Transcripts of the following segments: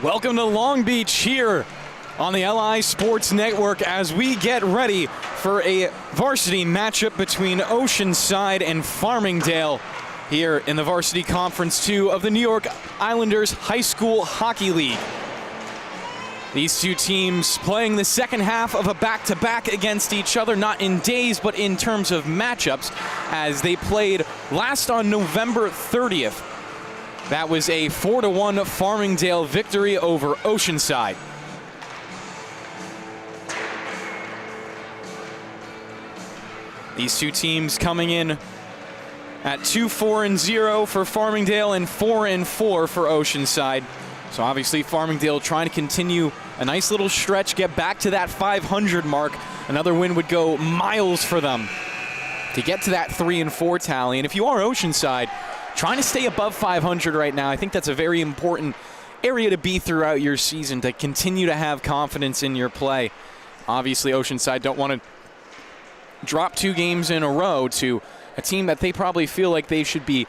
Welcome to Long Beach here on the LI Sports Network as we get ready for a varsity matchup between Oceanside and Farmingdale here in the Varsity Conference 2 of the New York Islanders High School Hockey League. These two teams playing the second half of a back-to-back against each other, not in days, but in terms of matchups, as they played last on November 30th. That was a 4-1 Farmingdale victory over Oceanside. These two teams coming in at 2-4-0 for Farmingdale and 4-4 for Oceanside. So obviously Farmingdale trying to continue a nice little stretch, get back to that 500 mark. Another win would go miles for them to get to that 3-4 tally. And if you are Oceanside, trying to stay above 500 right now, I think that's a very important area to be throughout your season, to continue to have confidence in your play. Obviously, Oceanside don't want to drop 2 games in a row to a team that they probably feel like they should be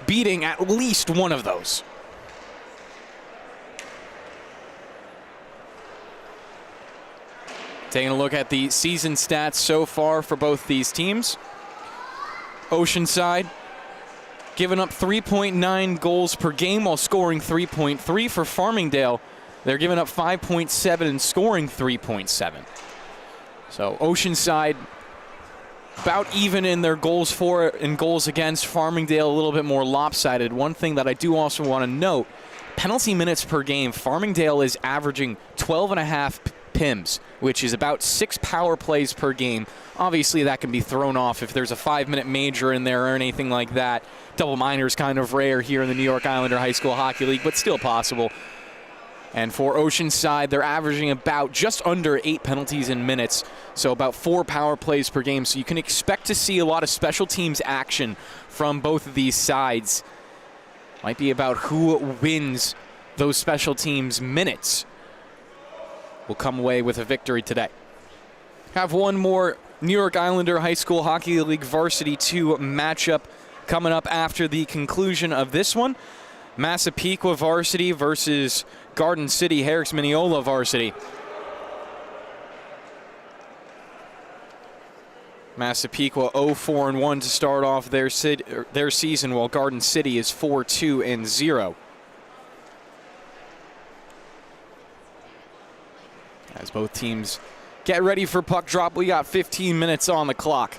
beating at least one of those. Taking a look at the season stats so far for both these teams. Oceanside giving up 3.9 goals per game while scoring 3.3. For Farmingdale, they're giving up 5.7 and scoring 3.7. So Oceanside about even in their goals for and goals against. Farmingdale a little bit more lopsided. One thing that I do also want to note, penalty minutes per game. Farmingdale is averaging 12.5 PIMs, which is about 6 power plays per game. Obviously, that can be thrown off if there's a 5-minute major in there or anything like that. Double minor is kind of rare here in the New York Islander High School Hockey League, but still possible. And for Oceanside, they're averaging about just under 8 penalties in minutes, so about 4 power plays per game. So you can expect to see a lot of special teams action from both of these sides. Might be about who wins those special teams minutes will come away with a victory today. Have one more New York Islander High School Hockey League Varsity 2 matchup coming up after the conclusion of this one. Massapequa Varsity versus Garden City Harris Mineola Varsity. Massapequa 0-4-1 to start off their season, while Garden City is 4-2-0. As both teams get ready for puck drop, we got 15 minutes on the clock.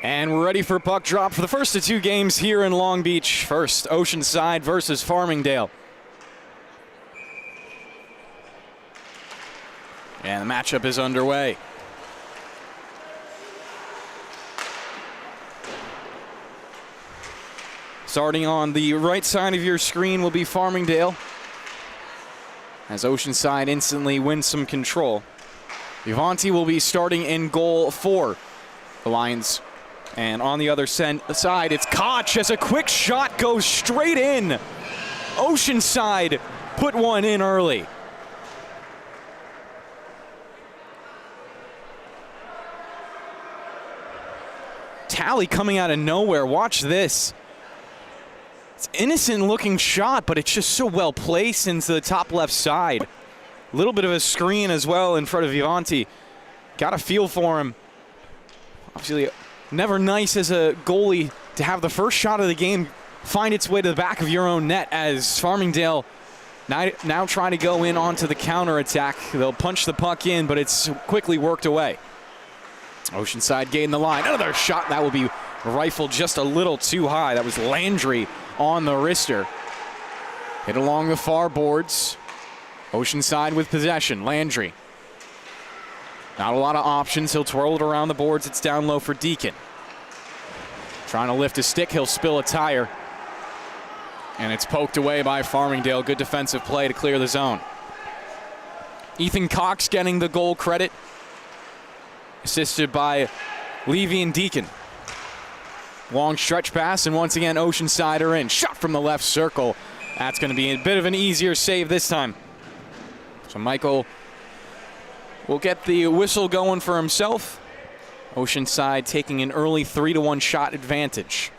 And we're ready for puck drop for the first of 2 games here in Long Beach. First, Oceanside versus Farmingdale. And the matchup is underway. Starting on the right side of your screen will be Farmingdale, as Oceanside instantly wins some control. Vivanti will be starting in goal for the Lions. And on the other side, it's Koch as a quick shot goes straight in. Oceanside put one in early. tally coming out of nowhere. Watch this. It's innocent looking shot, but it's just so well placed into the top left side. A little bit of a screen as well in front of Vivanti. Got a feel for him. Obviously, never nice as a goalie to have the first shot of the game find its way to the back of your own net, as Farmingdale now trying to go in onto the counterattack. They'll punch the puck in, but it's quickly worked away. Oceanside gain the line. Another shot that will be rifled just a little too high. That was Landry on the wrister. Hit along the far boards. Oceanside with possession. Landry. Not a lot of options. He'll twirl it around the boards. It's down low for Deacon. Trying to lift his stick. He'll spill a tire. And it's poked away by Farmingdale. Good defensive play to clear the zone. Ethan Cox getting the goal credit. Assisted by Levy and Deacon. Long stretch pass, and once again, Oceanside are in. Shot from the left circle. That's going to be a bit of an easier save this time. So Michael will get the whistle going for himself. Oceanside taking an early 3-1 shot advantage.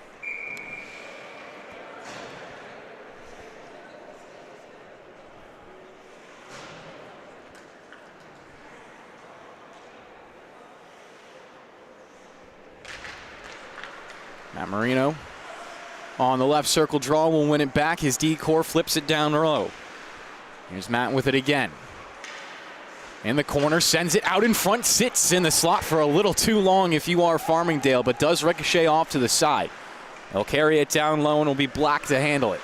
Matt Marino on the left circle draw will win it back. His D-core flips it down low. Here's Matt with it again. In the corner, sends it out in front, sits in the slot for a little too long if you are Farmingdale, but does ricochet off to the side. He'll carry it down low and will be Black to handle it.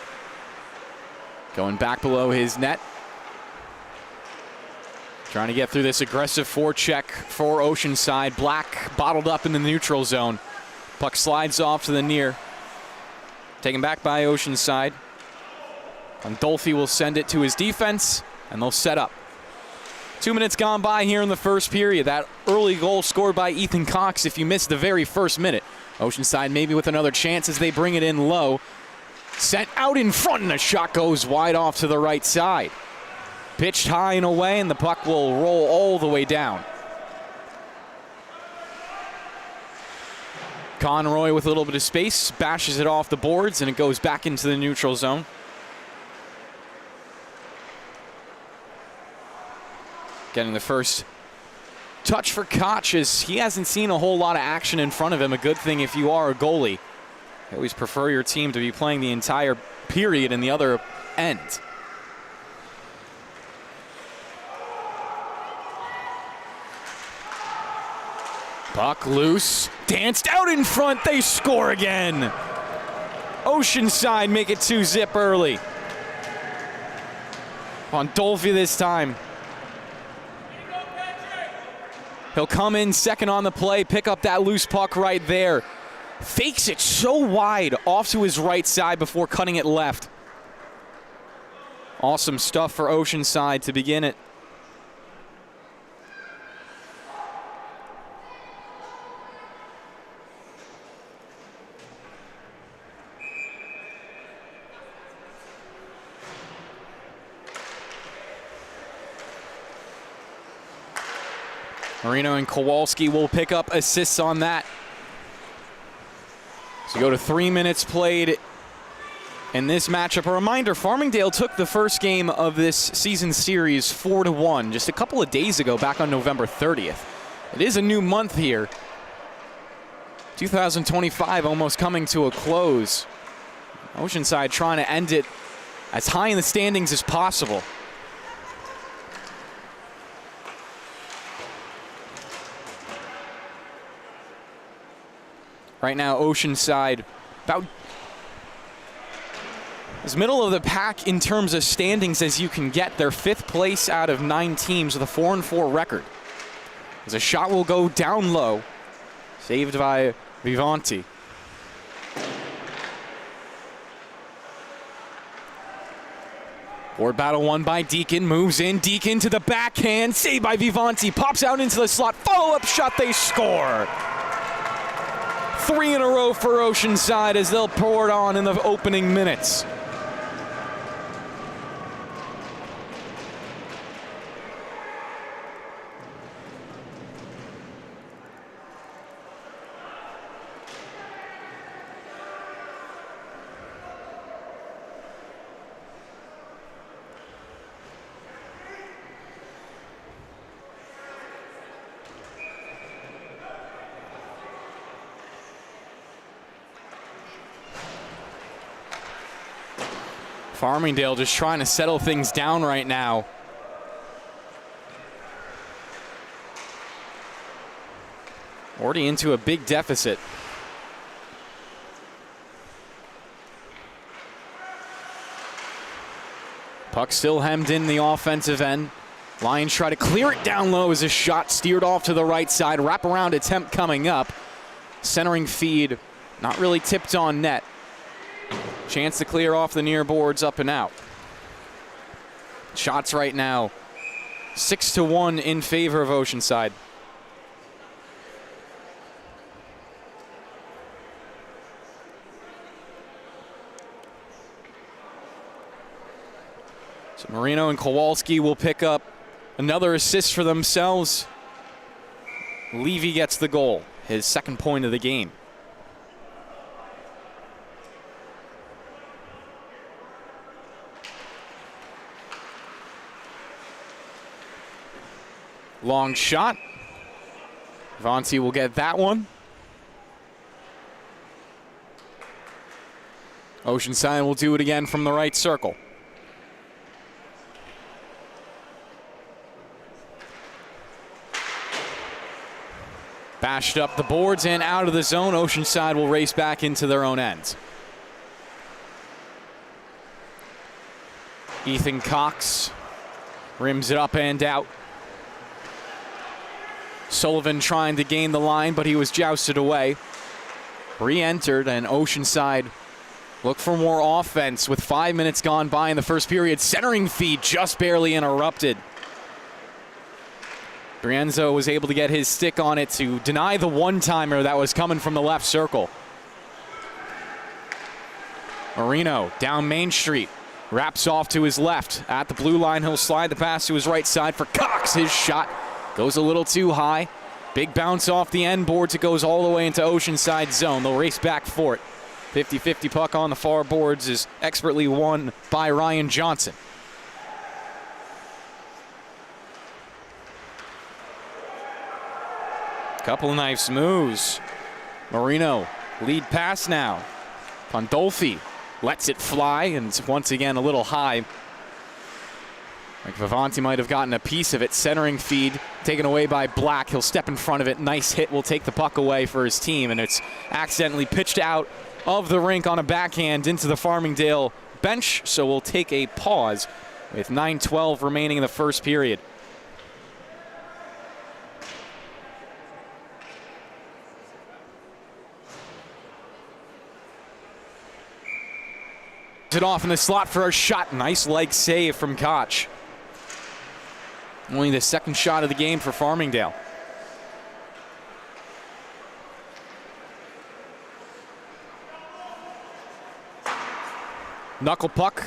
Going back below his net. Trying to get through this aggressive forecheck for Oceanside. Black bottled up in the neutral zone. Puck slides off to the near. Taken back by Oceanside. Dolphy will send it to his defense, and they'll set up. 2 minutes gone by here in the first period. That early goal scored by Ethan Cox if you missed the very first minute. Oceanside maybe with another chance as they bring it in low. Sent out in front, and a shot goes wide off to the right side. Pitched high and away, and the puck will roll all the way down. Conroy with a little bit of space, bashes it off the boards, and it goes back into the neutral zone. Getting the first touch for Koch, as he hasn't seen a whole lot of action in front of him. A good thing if you are a goalie. I always prefer your team to be playing the entire period in the other end. Puck loose, danced out in front, they score again. Oceanside make it 2-zip early. On Dolphy this time. He'll come in second on the play, pick up that loose puck right there. Fakes it so wide off to his right side before cutting it left. Awesome stuff for Oceanside to begin it. Marino and Kowalski will pick up assists on that. So go to 3 minutes played in this matchup. A reminder, Farmingdale took the first game of this season series 4-1 just a couple of days ago, back on November 30th. It is a new month here. 2025 almost coming to a close. Oceanside trying to end it as high in the standings as possible. Right now, Oceanside about as middle of the pack in terms of standings as you can get. They're 5th place out of 9 teams with a 4-4 record. As a shot will go down low, saved by Vivanti. Board battle won by Deacon, moves in, Deacon to the backhand, saved by Vivanti, pops out into the slot, follow-up shot, they score. 3 in a row for Oceanside as they'll pour it on in the opening minutes. Farmingdale just trying to settle things down right now. Already into a big deficit. Puck still hemmed in the offensive end. Lions try to clear it down low as a shot steered off to the right side. Wraparound attempt coming up. Centering feed, not really tipped on net. Chance to clear off the near boards, up and out. Shots right now, 6-1 in favor of Oceanside. So Marino and Kowalski will pick up another assist for themselves. Levy gets the goal, his second point of the game. Long shot. Varsity will get that one. Oceanside will do it again from the right circle. Bashed up the boards and out of the zone. Oceanside will race back into their own ends. Ethan Cox rims it up and out. Sullivan trying to gain the line, but he was jousted away. Re-entered, and Oceanside look for more offense with 5 minutes gone by in the first period. Centering feed just barely interrupted. Brienzo was able to get his stick on it to deny the one-timer that was coming from the left circle. Marino down Main Street. Wraps off to his left. At the blue line, he'll slide the pass to his right side for Cox. His shot goes a little too high. Big bounce off the end boards. It goes all the way into Oceanside zone. They'll race back for it. 50-50 puck on the far boards is expertly won by Ryan Johnson. Couple of nice moves. Marino, lead pass now. Pandolfi lets it fly, and it's once again a little high. Like Vivanti might have gotten a piece of it. Centering feed taken away by Black. He'll step in front of it. Nice hit will take the puck away for his team, and it's accidentally pitched out of the rink on a backhand into the Farmingdale bench. So we'll take a pause with 9:12 remaining in the first period. It off in the slot for a shot. Nice leg save from Koch. Only the second shot of the game for Farmingdale. Knuckle puck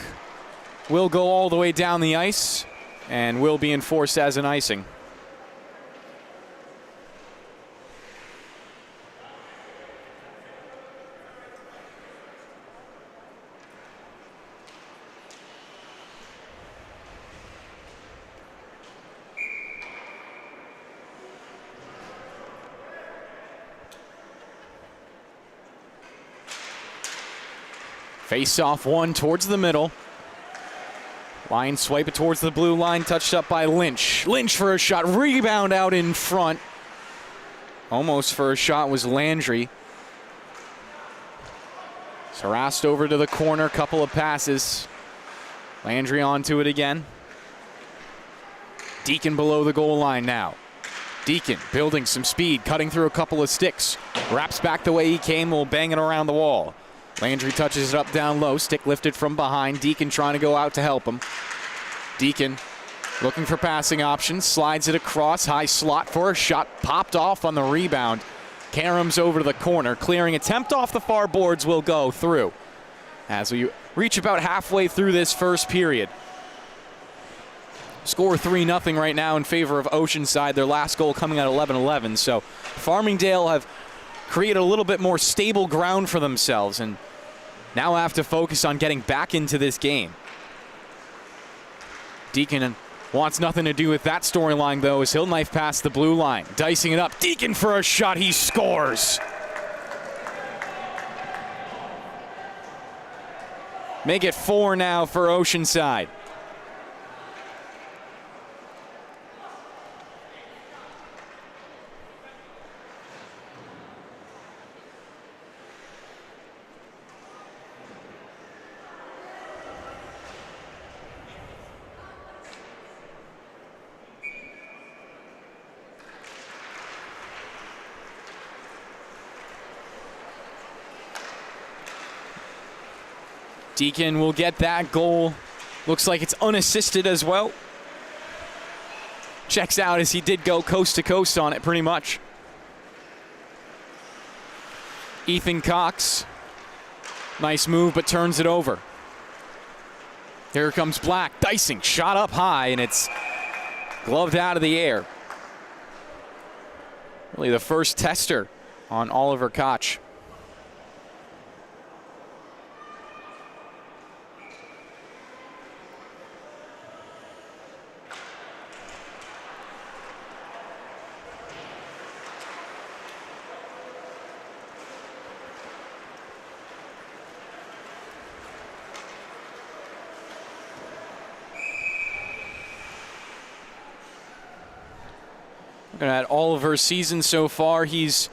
will go all the way down the ice and will be enforced as an icing. Face off one towards the middle. Lions swipe it towards the blue line, touched up by Lynch. Lynch for a shot, rebound out in front. Almost for a shot was Landry. It's harassed over to the corner, couple of passes. Landry onto it again. Deacon below the goal line now. Deacon building some speed, cutting through a couple of sticks. Wraps back the way he came, will bang it around the wall. Landry touches it up down low, stick lifted from behind. Deacon trying to go out to help him. Deacon looking for passing options, slides it across, high slot for a shot, popped off on the rebound. Karam's over to the corner, clearing attempt off the far boards will go through. As we reach about halfway through this first period. Score 3-0 right now in favor of Oceanside, their last goal coming at 11-11. So Farmingdale have create a little bit more stable ground for themselves and now have to focus on getting back into this game. Deacon wants nothing to do with that storyline, though, as he'll knife past the blue line. Dicing it up. Deacon for a shot. He scores. Make it 4 now for Oceanside. Deacon will get that goal. Looks like it's unassisted as well. Checks out as he did go coast to coast on it pretty much. Ethan Cox. Nice move, but turns it over. Here comes Black. Dicing, shot up high, and it's gloved out of the air. Really the first tester on Oliver Koch. Looking at Oliver's season so far, he's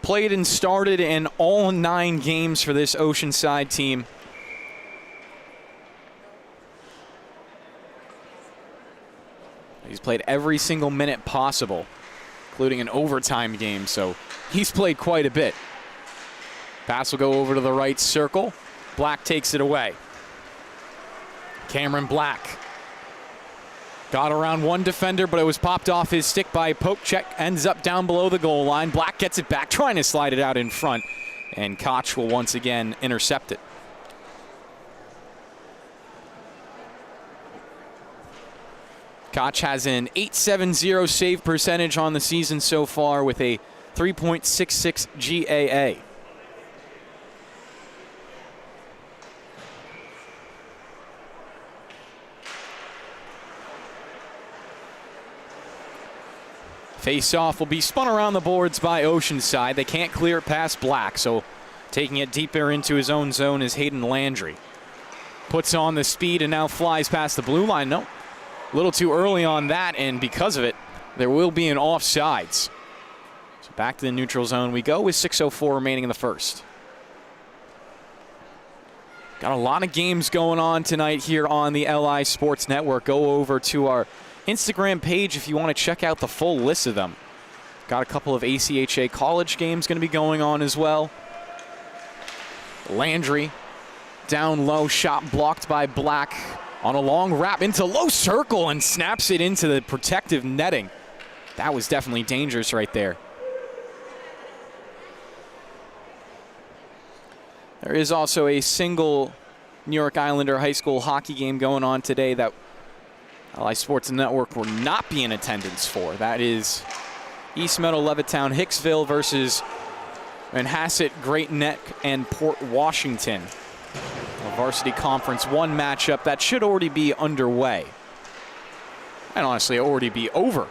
played and started in all 9 games for this Oceanside team. He's played every single minute possible, including an overtime game, so he's played quite a bit. Pass will go over to the right circle. Black takes it away. Cameron Black. Got around one defender, but it was popped off his stick by Poke. Check ends up down below the goal line. Black gets it back, trying to slide it out in front, and Koch will once again intercept it. Koch has an .870 save percentage on the season so far with a 3.66 GAA. Face-off will be spun around the boards by Oceanside. They can't clear it past Black, so taking it deeper into his own zone is Hayden Landry. Puts on the speed and now flies past the blue line. No, a little too early on that, and because of it, there will be an offsides. So back to the neutral zone we go with 6:04 remaining in the first. Got a lot of games going on tonight here on the LI Sports Network. Go over to our Instagram page if you want to check out the full list of them. Got a couple of ACHA college games going to be going on as well. Landry down low, shot blocked by Black on a long wrap into low circle and snaps it into the protective netting. That was definitely dangerous right there. There is also a single New York Islander high school hockey game going on today that LI Sports Network will not be in attendance for. That is East Meadow Levittown Hicksville versus Manhasset, Great Neck, and Port Washington. A Varsity Conference 1 matchup that should already be underway. And honestly, already be over.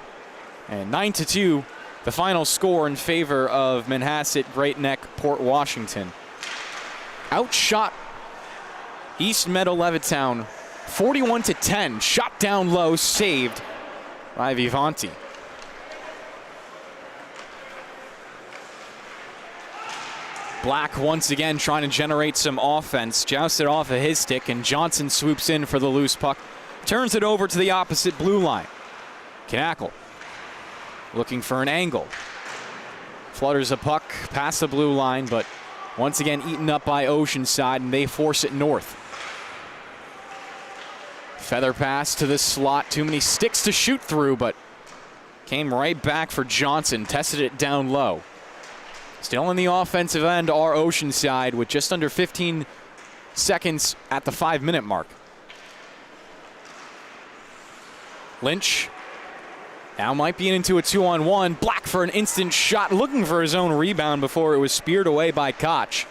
And 9-2, the final score in favor of Manhasset, Great Neck, Port Washington. Outshot East Meadow Levittown 41-10, shot down low, saved by Vivanti. Black once again trying to generate some offense, jousted off of his stick, and Johnson swoops in for the loose puck, turns it over to the opposite blue line. Knackle looking for an angle. Flutters a puck past the blue line, but once again eaten up by Oceanside, and they force it north. Feather pass to the slot. Too many sticks to shoot through, but came right back for Johnson. Tested it down low. Still in the offensive end are Oceanside with just under 15 seconds at the 5-minute mark. Lynch now might be into a 2-on-1. Black for an instant shot, looking for his own rebound before it was speared away by Koch.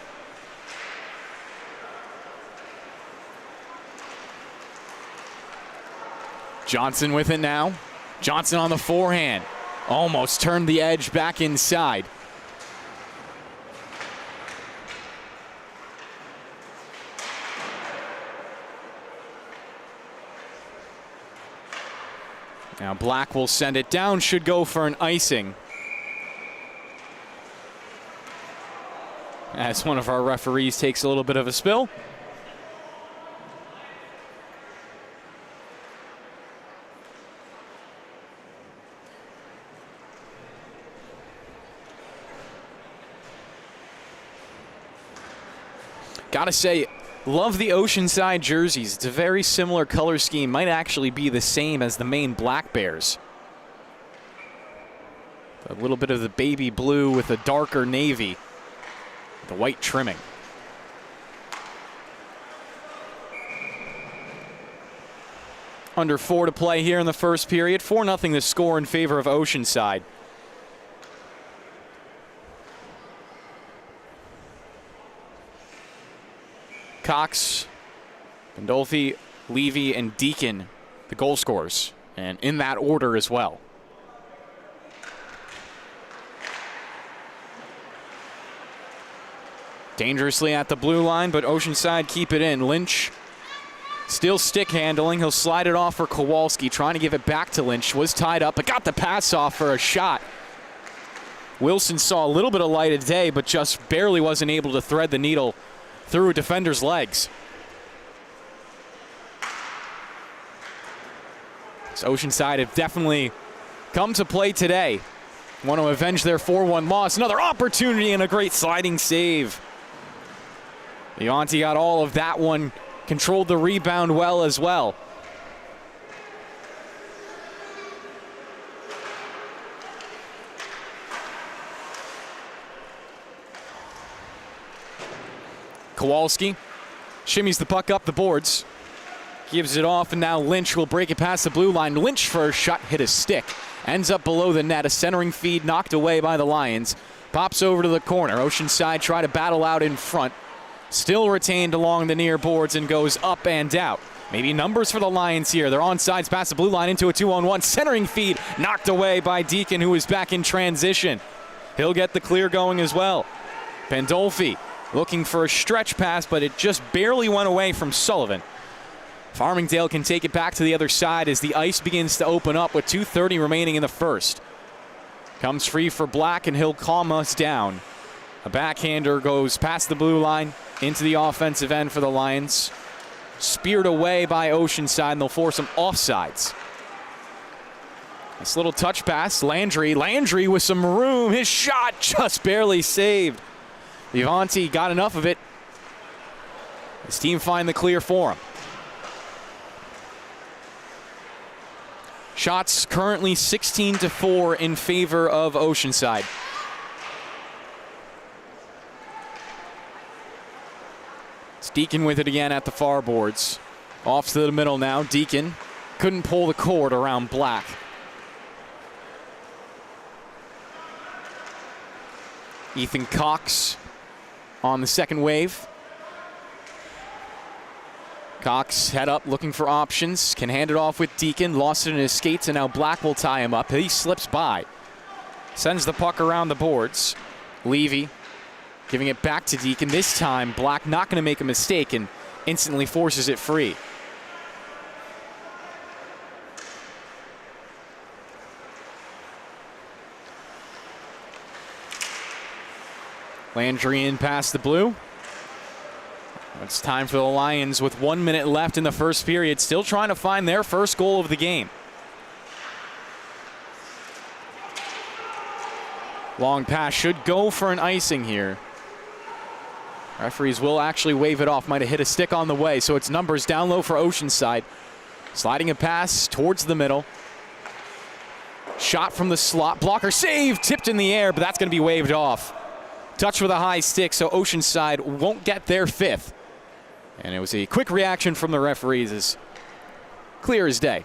Johnson with it now. Johnson on the forehand. Almost turned the edge back inside. Now Black will send it down, should go for an icing. As one of our referees takes a little bit of a spill. Gotta say, love the Oceanside jerseys. It's a very similar color scheme. Might actually be the same as the main Black Bears. A little bit of the baby blue with a darker navy. The white trimming. Under 4 to play here in the first period. 4-0 the score in favor of Oceanside. Cox, Pandolfi, Levy, and Deacon, the goal scorers, and in that order as well. Dangerously at the blue line, but Oceanside keep it in. Lynch still stick handling. He'll slide it off for Kowalski, trying to give it back to Lynch. Was tied up, but got the pass off for a shot. Wilson saw a little bit of light of day, but just barely wasn't able to thread the needle through a defender's legs. So Oceanside have definitely come to play today. Want to avenge their 4-1 loss. Another opportunity and a great sliding save. Leonti got all of that one, controlled the rebound well as well. Kowalski shimmies the puck up the boards, gives it off, and now Lynch will break it past the blue line. Lynch for a shot, hit a stick, ends up below the net. A centering feed knocked away by the Lions. Pops over to the corner. Oceanside try to battle out in front. Still retained along the near boards and goes up and out. Maybe numbers for the Lions here. They're onsides past the blue line into a 2-on-1. Centering feed knocked away by Deacon, who is back in transition. He'll get the clear going as well. Pandolfi looking for a stretch pass, but it just barely went away from Sullivan. Farmingdale can take it back to the other side as the ice begins to open up with 2:30 remaining in the first. Comes free for Black, and he'll calm us down. A backhander goes past the blue line into the offensive end for the Lions. Speared away by Oceanside, and they'll force some offsides. This little touch pass. Landry with some room. His shot just barely saved. Leonti got enough of it. His team find the clear for him. Shots currently 16-4 in favor of Oceanside. It's Deacon with it again at the far boards. Off to the middle now. Deacon couldn't pull the cord around Black. Ethan Cox on the second wave. Cox head up looking for options. Can hand it off with Deacon. Lost it in his skates, and now Black will tie him up. He slips by. Sends the puck around the boards. Levy giving it back to Deacon. This time, Black not going to make a mistake and instantly forces it free. Landry in past the blue. It's time for the Lions with 1 minute left in the first period, still trying to find their first goal of the game. Long pass should go for an icing here. Referees will actually wave it off. Might have hit a stick on the way, so it's numbers down low for Oceanside. Sliding a pass towards the middle. Shot from the slot. Blocker save, tipped in the air, but that's going to be waved off. Touch with a high stick, so Oceanside won't get their fifth. And it was a quick reaction from the referees, as clear as day.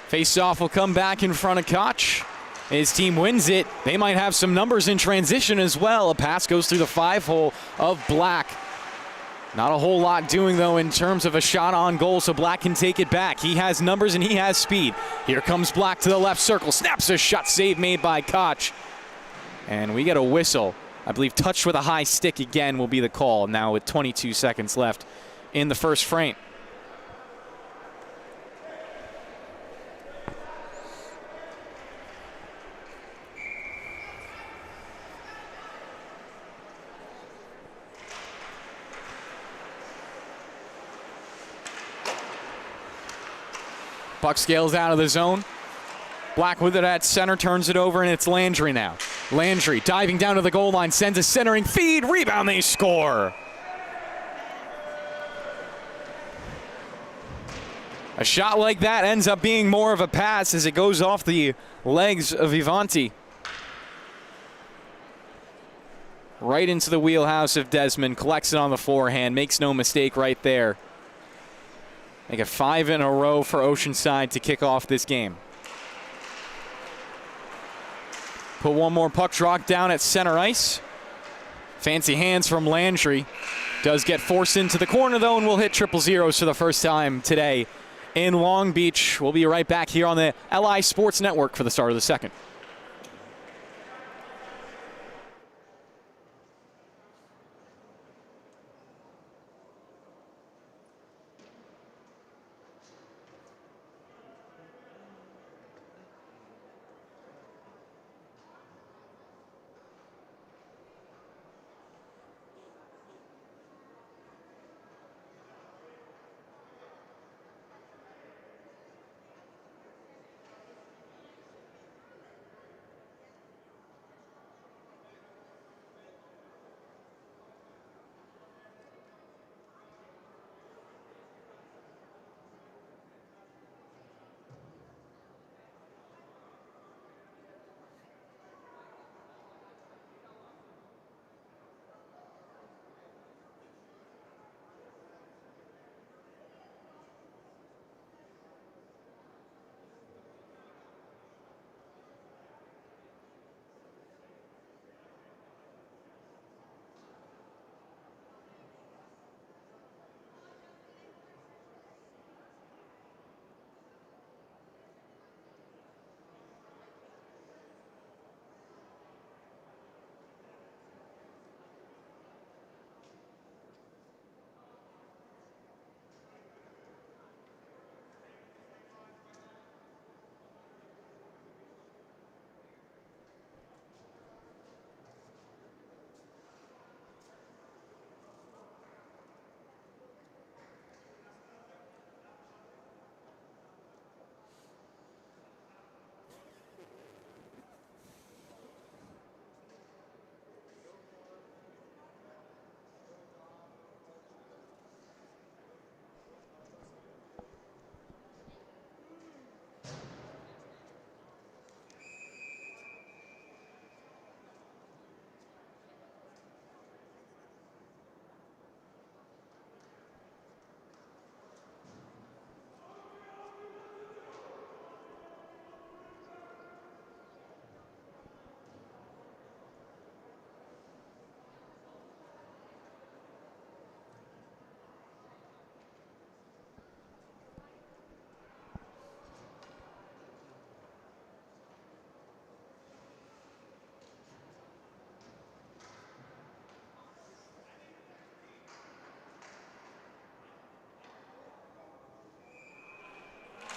Face-off will come back in front of Koch. His team wins it. They might have some numbers in transition as well. A pass goes through the 5-hole of Black. Not a whole lot doing, though, in terms of a shot on goal, so Black can take it back. He has numbers and he has speed. Here comes Black to the left circle. Snaps a shot, save made by Koch. And we get a whistle. I believe touched with a high stick again will be the call now with 22 seconds left in the first frame. Puck scales out of the zone. Black with it at center, turns it over, and it's Landry now. Landry diving down to the goal line, sends a centering feed, rebound, they score. A shot like that ends up being more of a pass as it goes off the legs of Vivanti. Right into the wheelhouse of Desmond, collects it on the forehand, makes no mistake right there. Make it 5 in a row for Oceanside to kick off this game. Put one more puck drop down at center ice. Fancy hands from Landry. Does get forced into the corner, though, and will hit triple zeros for the first time today in Long Beach. We'll be right back here on the LI Sports Network for the start of the second.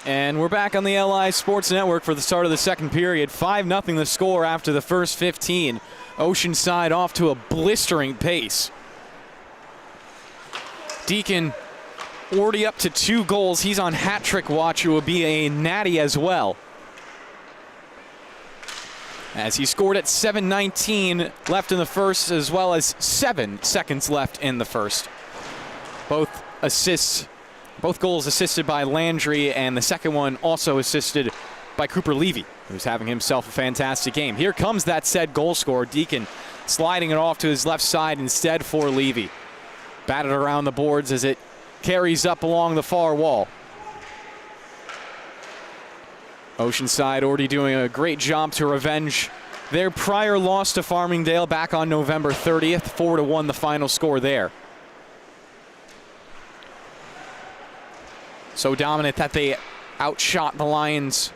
And we're back on the LI Sports Network for the start of the second period. 5-0 the score after the first 15. Oceanside off to a blistering pace. Deacon already up to 2 goals. He's on hat trick watch. It will be a natty as well, as he scored at 7:19 left in the first, as well as 7 seconds left in the first. Both goals assisted by Landry, and the second one also assisted by Cooper Levy, who's having himself a fantastic game. Here comes that said goal scorer. Deacon sliding it off to his left side instead for Levy. Batted around the boards as it carries up along the far wall. Oceanside already doing a great job to revenge their prior loss to Farmingdale back on November 30th. 4-1 the final score there. So dominant that they outshot the Lions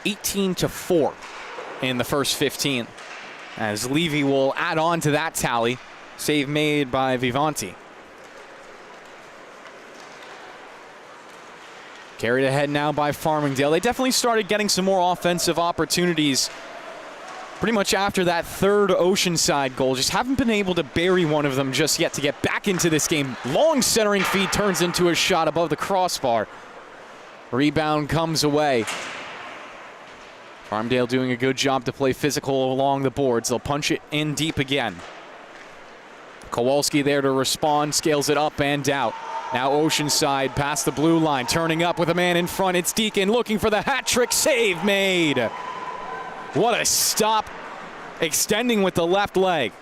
18-4 in the first 15. As Levy will add on to that tally. Save made by Vivanti. Carried ahead now by Farmingdale. They definitely started getting some more offensive opportunities pretty much after that third Oceanside goal. Just haven't been able to bury one of them just yet to get back into this game. Long centering feed turns into a shot above the crossbar. Rebound comes away. Farmingdale doing a good job to play physical along the boards. They'll punch it in deep again. Kowalski there to respond, scales it up and out. Now Oceanside past the blue line, turning up with a man in front. It's Deacon looking for the hat trick. Save made. What a stop, extending with the left leg.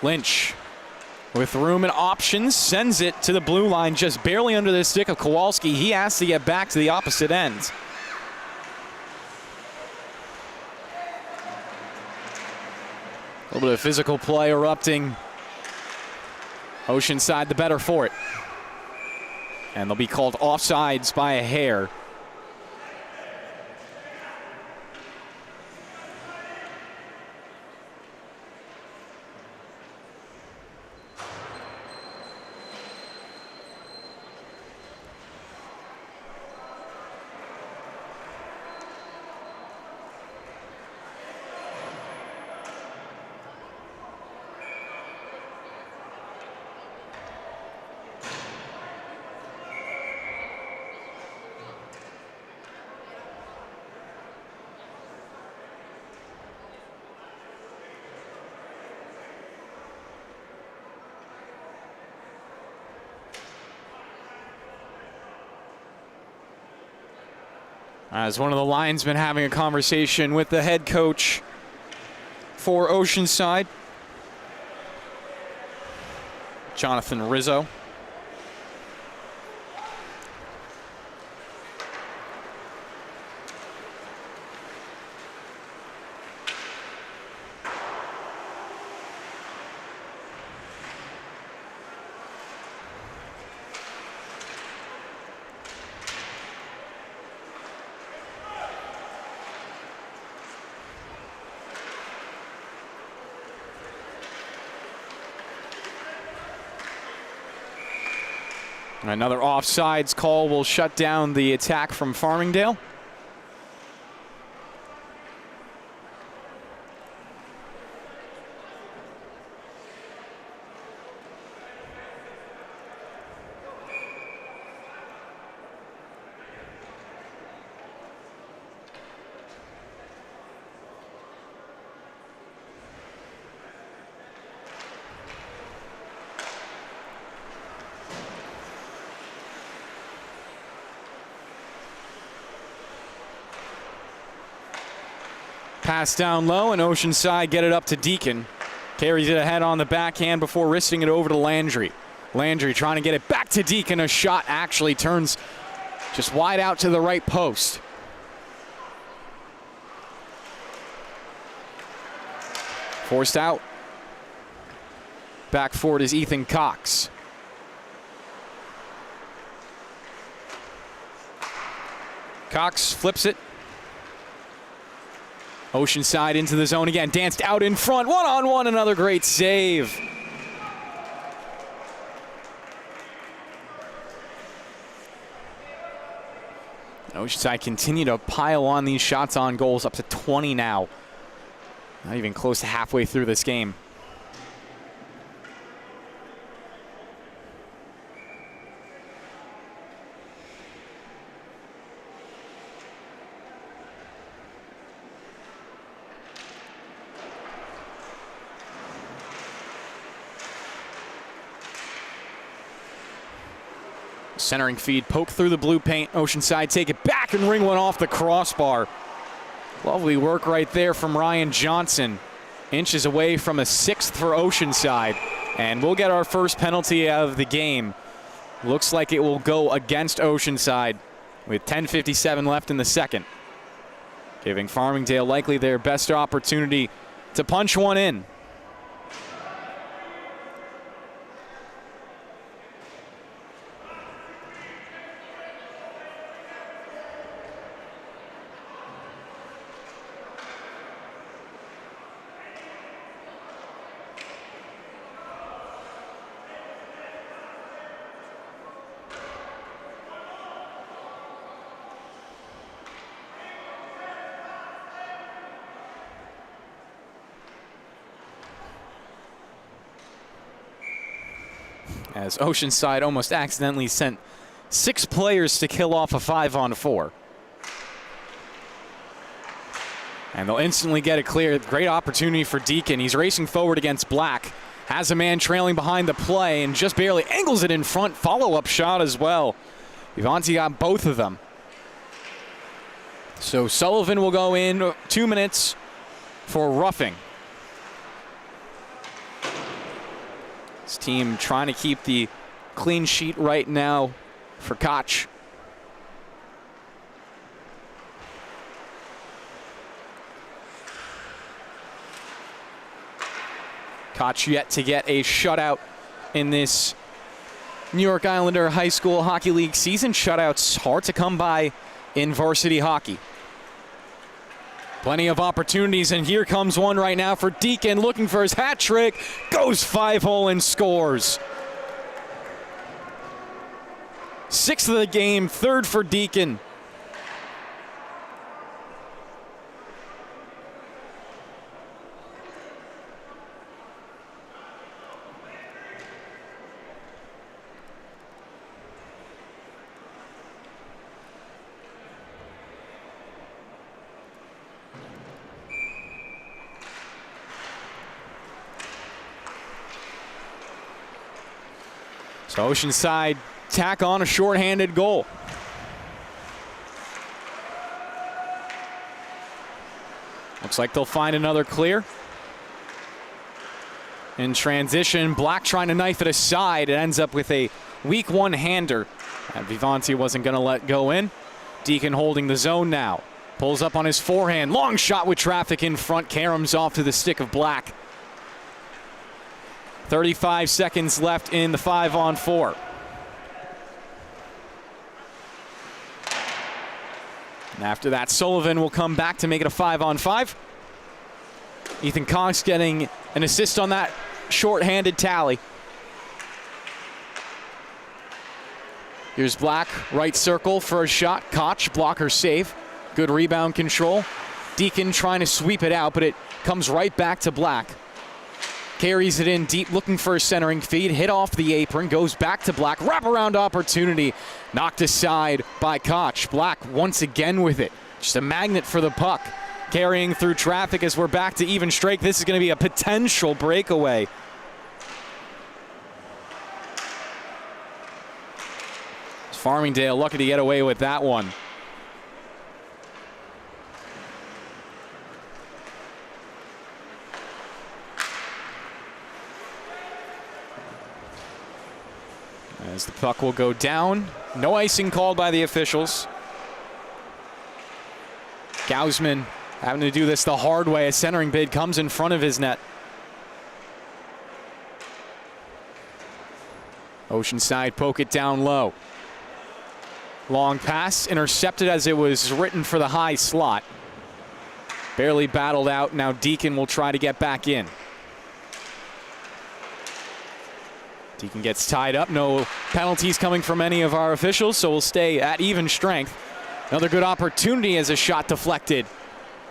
Lynch with room and options, sends it to the blue line, just barely under the stick of Kowalski. He has to get back to the opposite end. A little bit of physical play erupting. Oceanside the better for it. And they'll be called offsides by a hair. As one of the linesmen having a conversation with the head coach for Oceanside, Jonathan Rizzo. Another offsides call will shut down the attack from Farmingdale. Pass down low, and Oceanside get it up to Deacon. Carries it ahead on the backhand before wristing it over to Landry. Landry trying to get it back to Deacon. A shot actually turns just wide out to the right post. Forced out. Back forward is Ethan Cox. Cox flips it. Oceanside into the zone again, danced out in front, one-on-one, another great save. Oceanside continue to pile on these shots on goals, up to 20 now. Not even close to halfway through this game. Centering feed, poke through the blue paint. Oceanside take it back and ring one off the crossbar. Lovely work right there from Ryan Johnson. inches away from a 6th for Oceanside. And we'll get our first penalty of the game. Looks like it will go against Oceanside with 10:57 left in the second, giving Farmingdale likely their best opportunity to punch one in. As Oceanside almost accidentally sent 6 players to kill off a 5-on-4. And they'll instantly get it clear. Great opportunity for Deacon. He's racing forward against Black. Has a man trailing behind the play and just barely angles it in front. Follow-up shot as well. Vivanti got both of them. So Sullivan will go in 2 minutes for roughing. This team trying to keep the clean sheet right now for Koch. Koch yet to get a shutout in this New York Islander High School Hockey League season. Shutouts hard to come by in varsity hockey. Plenty of opportunities, and here comes one right now for Deacon, looking for his hat trick. Goes 5-hole and scores. 6th of the game, 3rd for Deacon. So Oceanside tack on a shorthanded goal. Looks like they'll find another clear. In transition, Black trying to knife it aside. It ends up with a weak one-hander. And Vivanti wasn't going to let go in. Deacon holding the zone now. Pulls up on his forehand. Long shot with traffic in front. Karam's off to the stick of Black. 35 seconds left in the 5-on-4. And after that, Sullivan will come back to make it a 5-on-5. Ethan Cox getting an assist on that shorthanded tally. Here's Black, right circle for a shot. Koch, blocker save. Good rebound control. Deacon trying to sweep it out, but it comes right back to Black. Carries it in deep, looking for a centering feed. Hit off the apron, goes back to Black. Wraparound opportunity, knocked aside by Koch. Black once again with it. Just a magnet for the puck. Carrying through traffic as we're back to even strength. This is going to be a potential breakaway. Farmingdale lucky to get away with that one. As the puck will go down. No icing called by the officials. Gausman having to do this the hard way. A centering bid comes in front of his net. Oceanside poke it down low. Long pass intercepted as it was written for the high slot. Barely battled out. Now Deacon will try to get back in. Deacon gets tied up. No penalties coming from any of our officials, so we'll stay at even strength. Another good opportunity as a shot deflected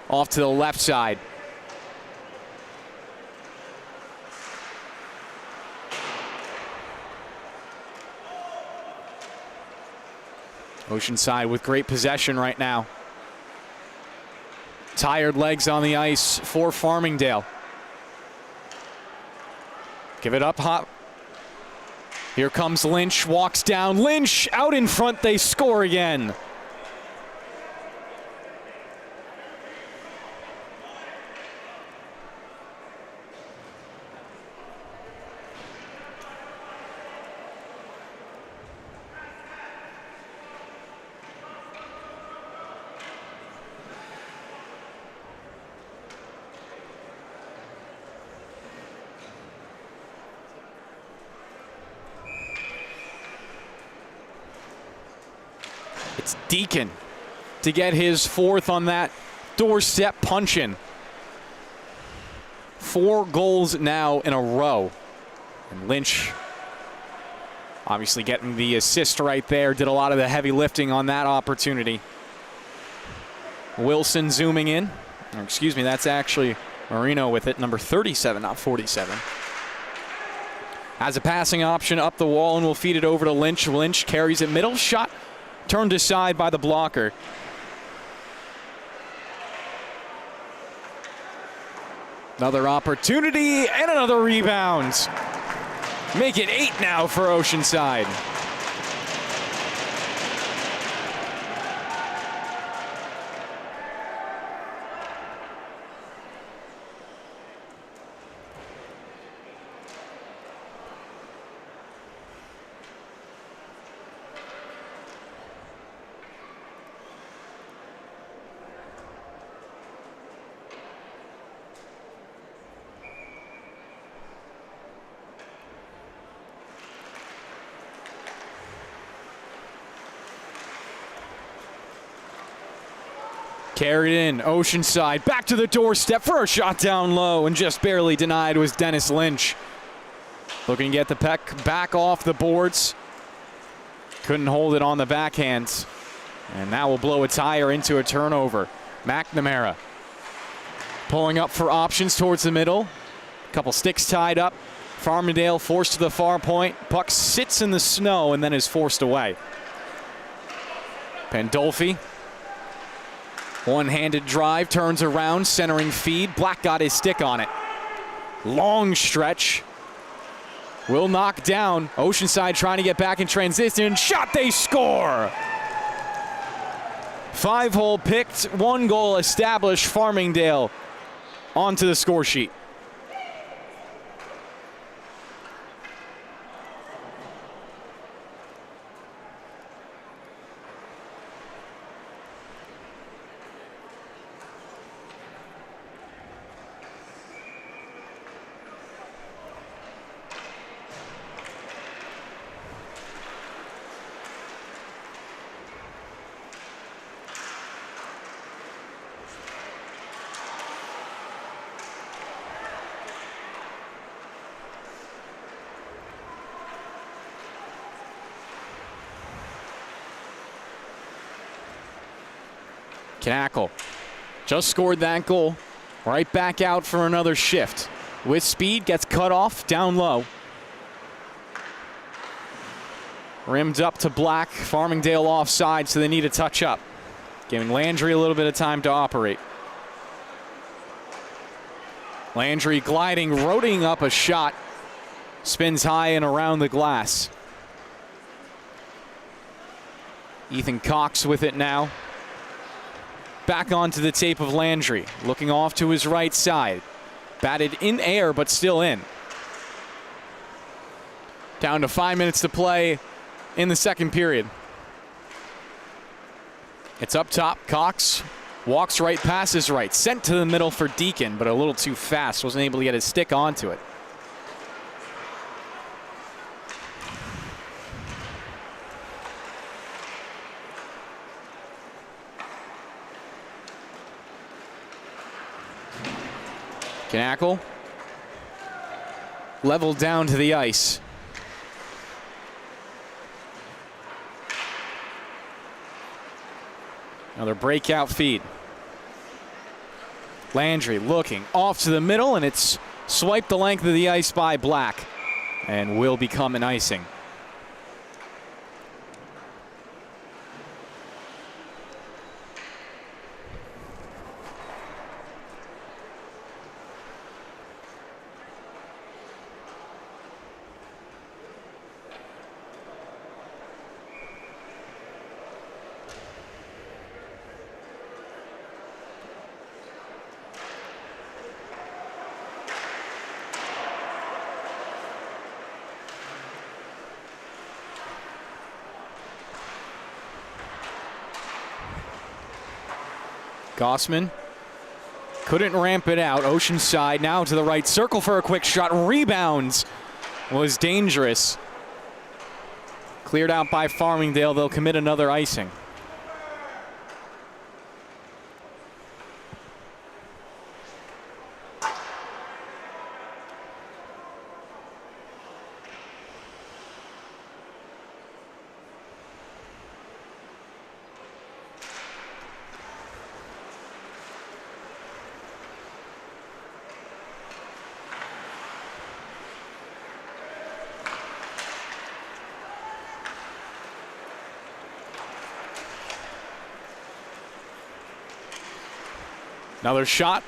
off to the left side. Oceanside with great possession right now. Tired legs on the ice for Farmingdale. Give it up hot. Here comes Lynch, walks down. Lynch out in front, they score again. It's Deacon to get his fourth on that doorstep punch-in. 4 goals now in a row. And Lynch obviously getting the assist right there. Did a lot of the heavy lifting on that opportunity. Wilson zooming in. Or excuse me, that's actually Marino with it, number 37, not 47. Has a passing option up the wall and will feed it over to Lynch. Lynch carries it middle. Shot turned aside by the blocker. Another opportunity and another rebound. Make it 8 now for Oceanside. Carried in, Oceanside, back to the doorstep for a shot down low, and just barely denied was Dennis Lynch. Looking to get the puck back off the boards. Couldn't hold it on the backhand. And that will blow a tire into a turnover. McNamara pulling up for options towards the middle. A couple sticks tied up. Farmingdale forced to the far point. Puck sits in the snow and then is forced away. Pandolfi. One-handed drive, turns around, centering feed. Black got his stick on it. Long stretch. Will knock down. Oceanside trying to get back in transition. Shot, they score! 5-hole picked, 1 goal established. Farmingdale onto the score sheet. Knackle just scored that goal. Right back out for another shift. With speed, gets cut off down low. Rimmed up to Black. Farmingdale offside, so they need a touch up. Giving Landry a little bit of time to operate. Landry gliding, roading up a shot. Spins high and around the glass. Ethan Cox with it now. Back onto the tape of Landry, looking off to his right side. Batted in air, but still in. Down to 5 minutes to play in the second period. It's up top. Cox walks right, passes right. Sent to the middle for Deacon, but a little too fast. Wasn't able to get his stick onto it. Knackle leveled down to the ice. Another breakout feed. Landry looking off to the middle, and it's swiped the length of the ice by Black and will become an icing. Gossman couldn't ramp it out. Oceanside now to the right circle for a quick shot. Rebounds was dangerous. Cleared out by Farmingdale. They'll commit another icing. Another shot.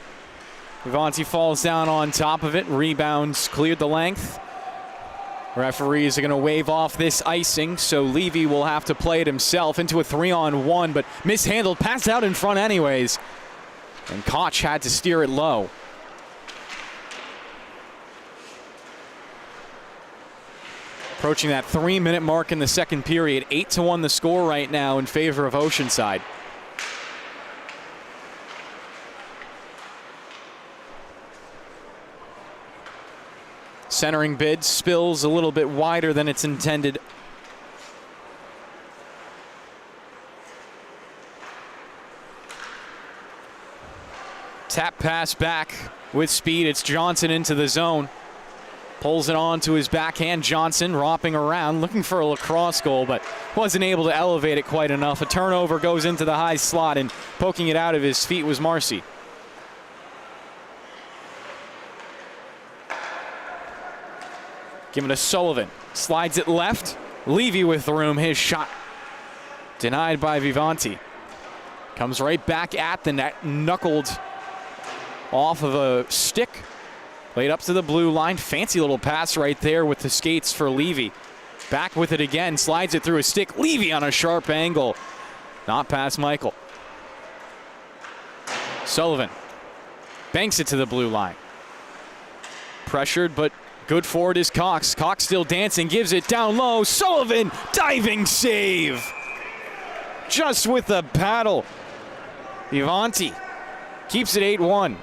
Vivanti falls down on top of it. Rebounds cleared the length. Referees are going to wave off this icing, so Levy will have to play it himself into a 3-on-1, but mishandled, passed out in front anyways. And Koch had to steer it low. Approaching that 3-minute mark in the second period. 8-1 the score right now in favor of Oceanside. Centering bid spills a little bit wider than it's intended. Tap pass back with speed. It's Johnson into the zone. Pulls it on to his backhand. Johnson romping around, looking for a lacrosse goal, but wasn't able to elevate it quite enough. A turnover goes into the high slot, and poking it out of his feet was Marcy. Giving to Sullivan. Slides it left. Levy with the room. His shot denied by Vivanti. Comes right back at the net. Knuckled off of a stick. Played up to the blue line. Fancy little pass right there with the skates for Levy. Back with it again. Slides it through a stick. Levy on a sharp angle. Not past Michael. Sullivan banks it to the blue line. Pressured, but good for it is Cox. Cox still dancing, gives it down low. Sullivan, diving save. Just with the paddle. Vivanti keeps it 8-1.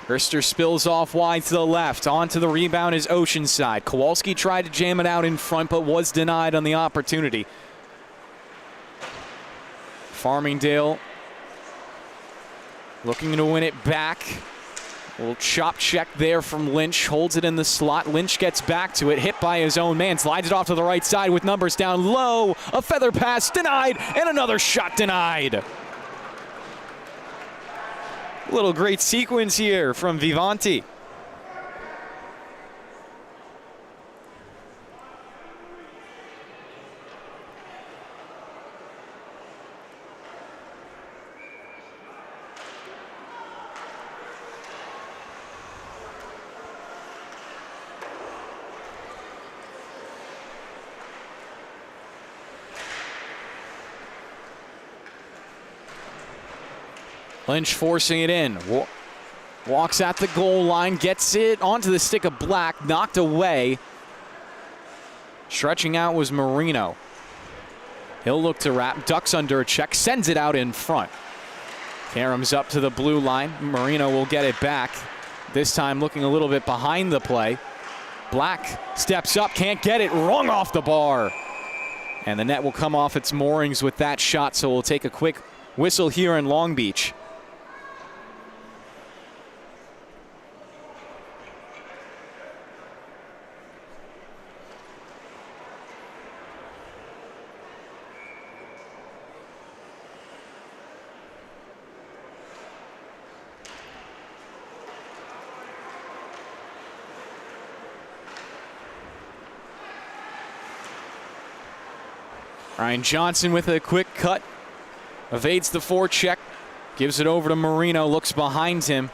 Rister spills off wide to the left. On to the rebound is Oceanside. Kowalski tried to jam it out in front, but was denied on the opportunity. Farmingdale looking to win it back. A little chop check there from Lynch. Holds it in the slot. Lynch gets back to it. Hit by his own man. Slides it off to the right side with numbers down low. A feather pass denied, and another shot denied. Little great sequence here from Vivanti. Lynch forcing it in. Walks at the goal line, gets it onto the stick of Black, knocked away. Stretching out was Marino. He'll look to wrap, ducks under a check, sends it out in front. Karam's up to the blue line. Marino will get it back. This time looking a little bit behind the play. Black steps up, can't get it, rung off the bar. And the net will come off its moorings with that shot, so we'll take a quick whistle here in Long Beach. Ryan Johnson with a quick cut. Evades the forecheck. Gives it over to Marino. Looks behind him.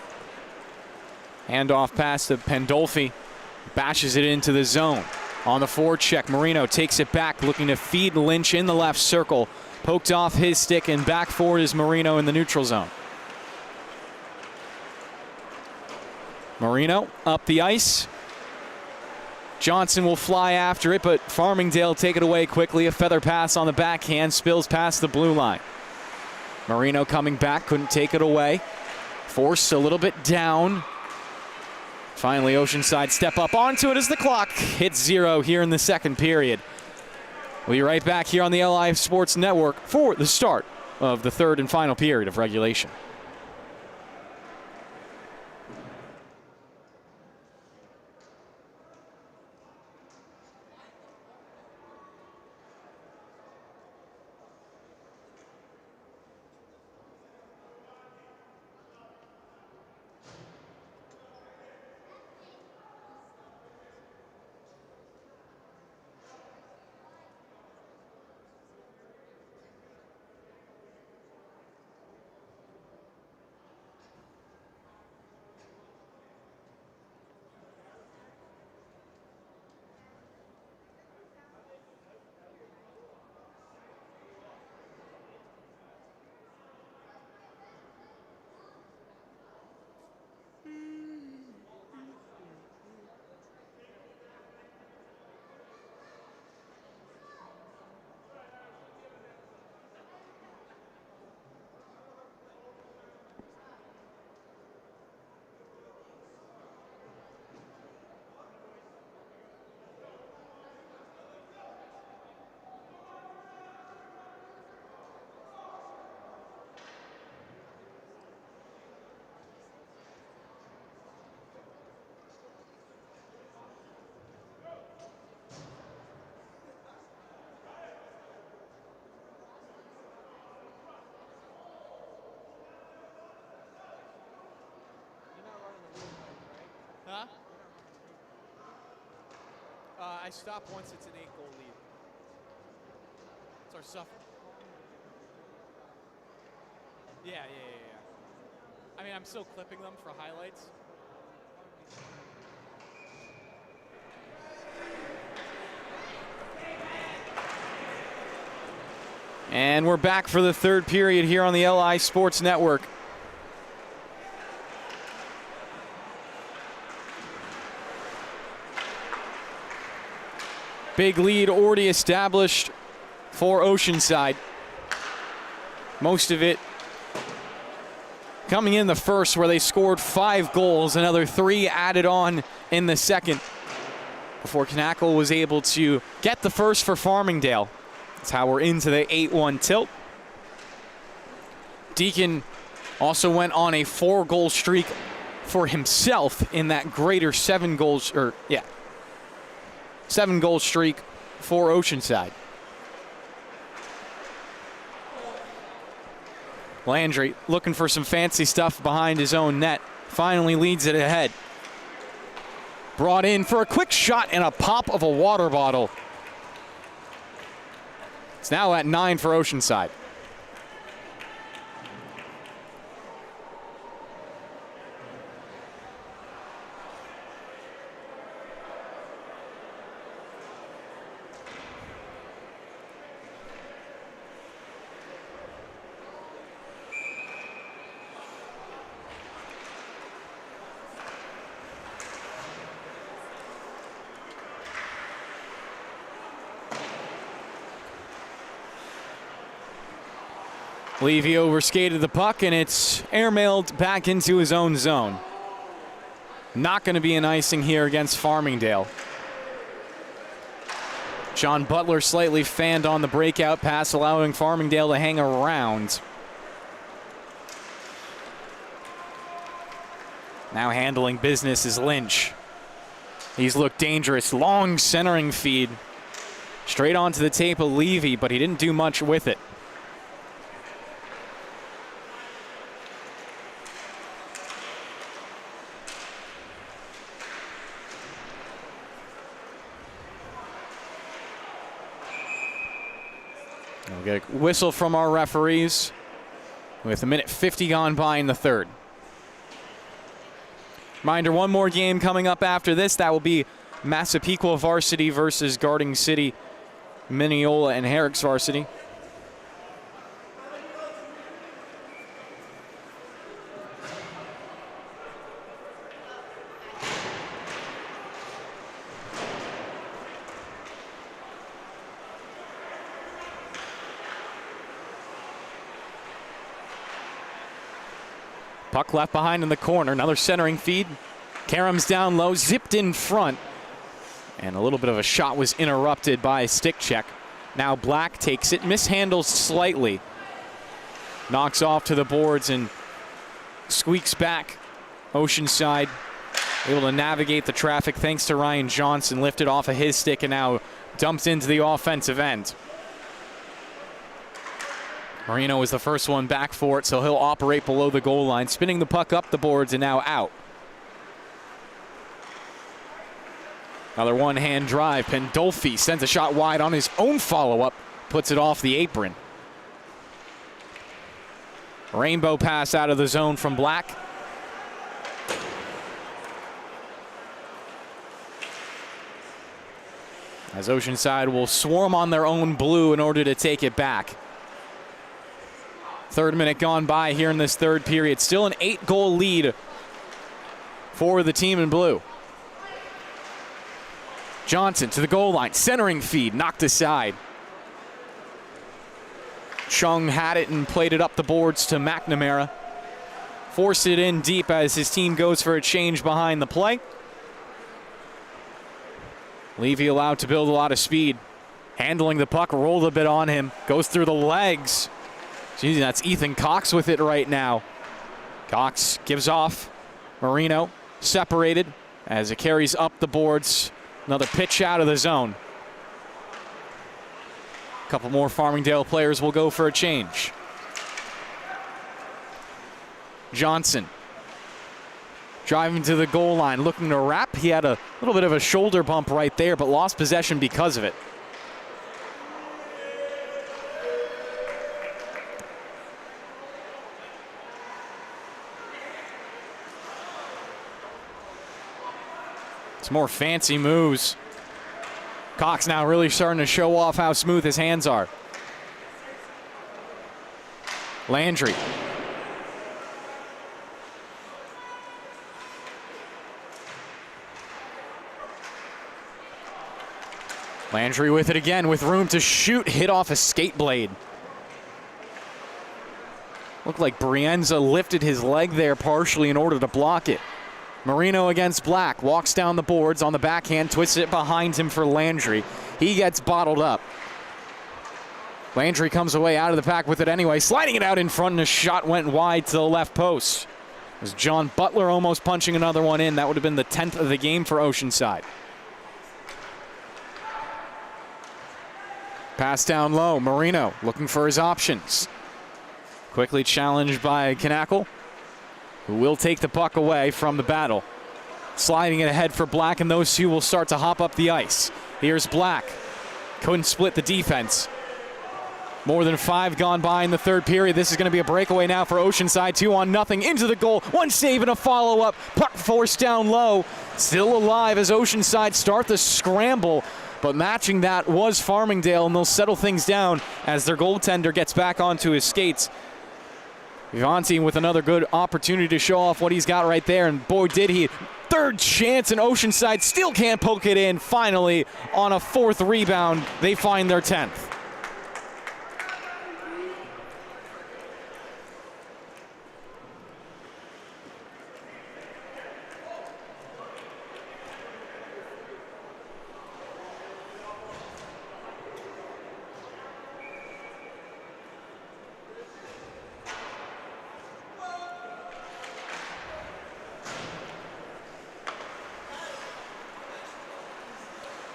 Handoff pass to Pandolfi. Bashes it into the zone. On the forecheck, Marino takes it back, looking to feed Lynch in the left circle. Poked off his stick, and back forward is Marino in the neutral zone. Marino up the ice. Johnson will fly after it, but Farmingdale take it away quickly. A feather pass on the backhand, spills past the blue line. Marino coming back, couldn't take it away. Forced a little bit down. Finally, Oceanside step up onto it as the clock hits 0 here in the second period. We'll be right back here on the LI Sports Network for the start of the third and final period of regulation. I stop once it's an 8-goal lead. It's our suffer. Yeah. I mean, I'm still clipping them for highlights. And we're back for the third period here on the LI Sports Network. Big lead already established for Oceanside. Most of it coming in the first, where they scored 5 goals, another 3 added on in the second, before Knackle was able to get the first for Farmingdale. That's how we're into the 8-1 tilt. Deacon also went on a 4-goal streak for himself in that greater 7-goal streak for Oceanside. Landry looking for some fancy stuff behind his own net. Finally leads it ahead. Brought in for a quick shot and a pop of a water bottle. It's now at 9 for Oceanside. Levy overskated the puck, and it's airmailed back into his own zone. Not going to be an icing here against Farmingdale. John Butler slightly fanned on the breakout pass, allowing Farmingdale to hang around. Now handling business is Lynch. He's looked dangerous. Long centering feed. Straight onto the tape of Levy, but he didn't do much with it. We'll get a whistle from our referees with 1:50 gone by in the third. Reminder, one more game coming up after this. That will be Massapequa Varsity versus Garden City, Mineola, and Herrick's Varsity. Puck left behind in the corner. Another centering feed. Karam's down low, zipped in front. And a little bit of a shot was interrupted by a stick check. Now Black takes it, mishandles slightly. Knocks off to the boards and squeaks back. Oceanside able to navigate the traffic thanks to Ryan Johnson. Lifted off of his stick and now dumped into the offensive end. Marino was the first one back for it, so he'll operate below the goal line, spinning the puck up the boards and now out. Another one-hand drive. Pandolfi sends a shot wide on his own follow-up, puts it off the apron. Rainbow pass out of the zone from Black. As Oceanside will swarm on their own blue in order to take it back. Third minute gone by here in this third period. Still an 8-goal lead for the team in blue. Johnson to the goal line. Centering feed. Knocked aside. Chung had it and played it up the boards to McNamara. Forced it in deep as his team goes for a change behind the play. Levy allowed to build a lot of speed. Handling the puck. Rolled a bit on him. Goes through the legs. Geez, that's Ethan Cox with it right now. Cox gives off. Marino separated as it carries up the boards. Another pitch out of the zone. A couple more Farmingdale players will go for a change. Johnson driving to the goal line, looking to wrap. He had a little bit of a shoulder bump right there, but lost possession because of it. Some more fancy moves. Cox now really starting to show off how smooth his hands are. Landry. Landry with it again, with room to shoot, hit off a skate blade. Looked like Brienza lifted his leg there partially in order to block it. Marino against Black, walks down the boards on the backhand, twists it behind him for Landry. He gets bottled up. Landry comes away out of the pack with it anyway, sliding it out in front, and a shot went wide to the left post. It was John Butler almost punching another one in. That would have been the 10th of the game for Oceanside. Pass down low, Marino looking for his options. Quickly challenged by Knackle, who will take the puck away from the battle. Sliding it ahead for Black, and those two will start to hop up the ice. Here's Black. Couldn't split the defense. More than 5 gone by in the third period. This is going to be a breakaway now for Oceanside. 2-0 into the goal. One save and a follow-up. Puck forced down low. Still alive as Oceanside start the scramble. But matching that was Farmingdale, and they'll settle things down as their goaltender gets back onto his skates. Vivanti with another good opportunity to show off what he's got right there, and boy did he. Third chance, and Oceanside still can't poke it in. Finally, on a 4th rebound, they find their 10th.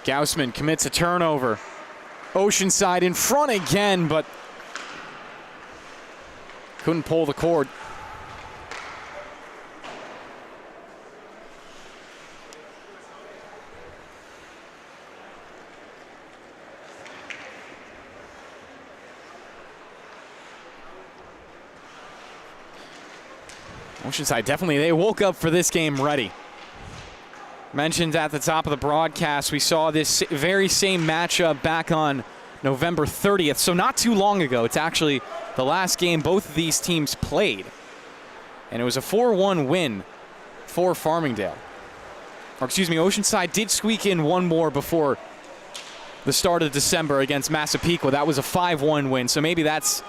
Gaussman commits a turnover. Oceanside in front again, but couldn't pull the cord. Oceanside definitely, they woke up for this game ready. Mentioned at the top of the broadcast, we saw this very same matchup back on November 30th, so not too long ago. It's actually the last game both of these teams played. And it was a 4-1 win for Farmingdale. Or excuse me, Oceanside did squeak in one more before the start of December against Massapequa. That was a 5-1 win, so maybe that's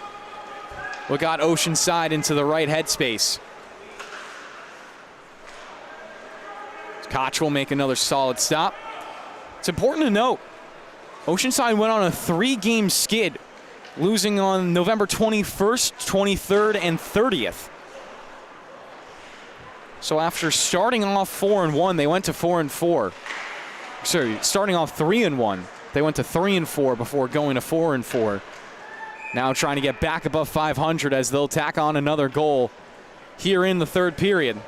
what got Oceanside into the right headspace. Koch will make another solid stop. It's important to note, Oceanside went on a 3-game skid, losing on November 21st, 23rd, and 30th. So after starting off 4-1, they went to 4-4. Sorry, starting off 3-1, they went to 3-4 before going to 4-4. Now trying to get back above 500 as they'll tack on another goal here in the third period.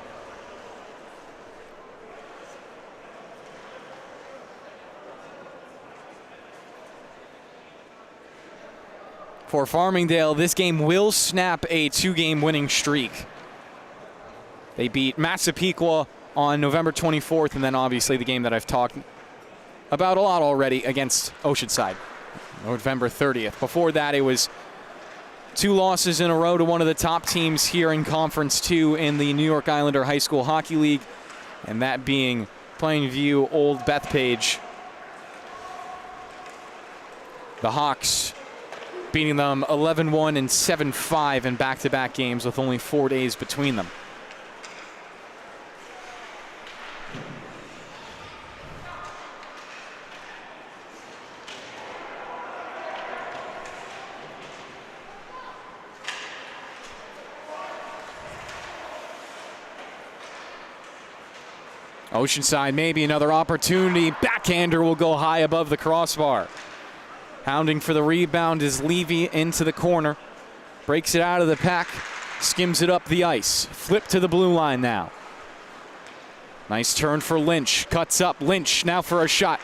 For Farmingdale, this game will snap a 2-game winning streak. They beat Massapequa on November 24th, and then obviously the game that I've talked about a lot already against Oceanside, November 30th. Before that, it was 2 losses in a row to one of the top teams here in Conference 2 in the New York Islander High School Hockey League, and that being Plainview Old Bethpage. The Hawks beating them 11-1 and 7-5 in back-to-back games with only 4 days between them. Oceanside, maybe another opportunity. Backhander will go high above the crossbar. Hounding for the rebound is Levy into the corner. Breaks it out of the pack, skims it up the ice. Flip to the blue line now. Nice turn for Lynch. Cuts up. Lynch now for a shot.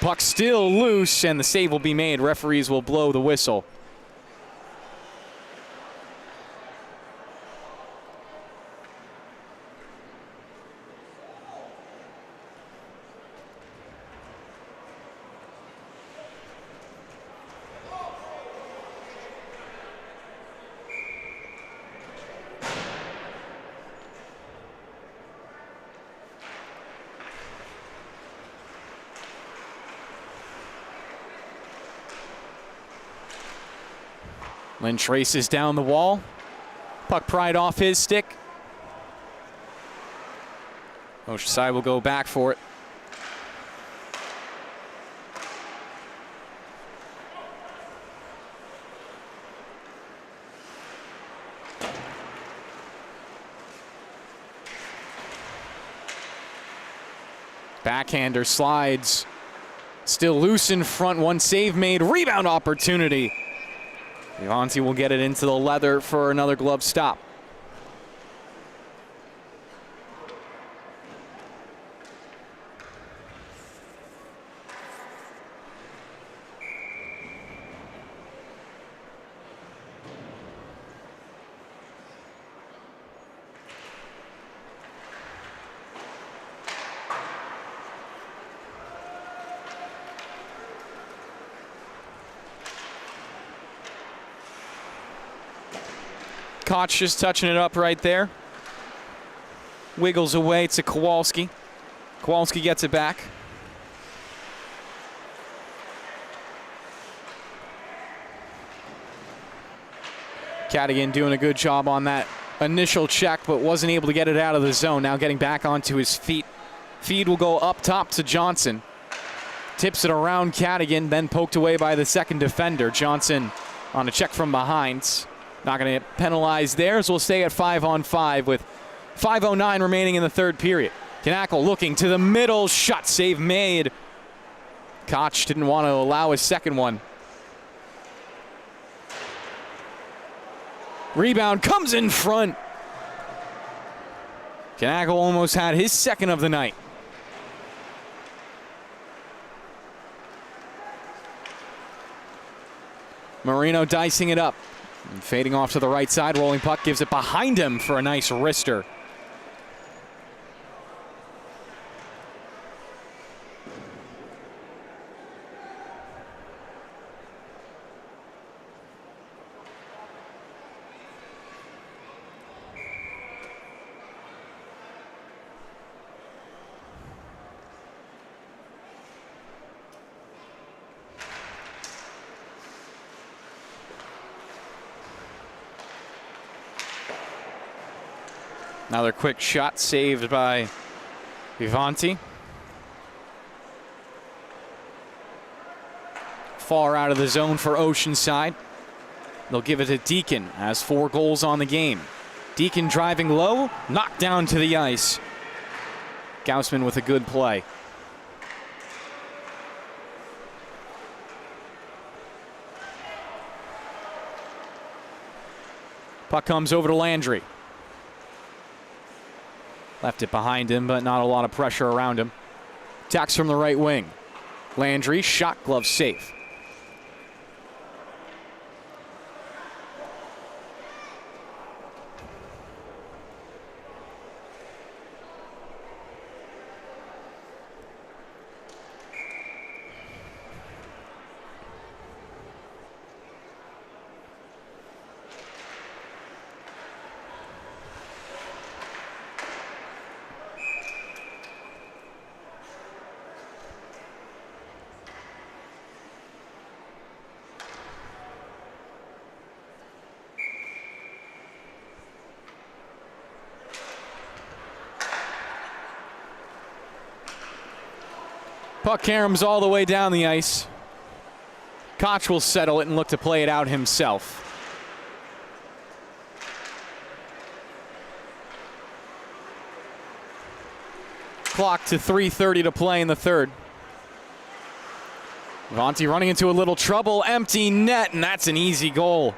Puck still loose, and the save will be made. Referees will blow the whistle. Lynch races down the wall. Puck pried off his stick. Oceanside will go back for it. Backhander slides. Still loose in front. One save made. Rebound opportunity. Varsity will get it into the leather for another glove stop. Koch just touching it up right there. Wiggles away to Kowalski. Kowalski gets it back. Cadigan doing a good job on that initial check, but wasn't able to get it out of the zone. Now getting back onto his feet. Feed will go up top to Johnson. Tips it around Cadigan, then poked away by the second defender. Johnson on a check from behind. Not going to get penalized there, so we'll stay at 5-on-5 with 5:09 remaining in the third period. Knackle looking to the middle, shot save made. Koch didn't want to allow his second one. Rebound comes in front. Knackle almost had his second of the night. Marino dicing it up. And fading off to the right side, rolling puck, gives it behind him for a nice wrister. Another quick shot saved by Vivanti. Far out of the zone for Oceanside. They'll give it to Deacon, has 4 goals on the game. Deacon driving low, knocked down to the ice. Gaussman with a good play. Puck comes over to Landry. Left it behind him, but not a lot of pressure around him. Attacks from the right wing. Landry, shot, glove safe. Puck caroms all the way down the ice. Koch will settle it and look to play it out himself. Clock to 3:30 to play in the third. Varsity running into a little trouble. Empty net, and that's an easy goal.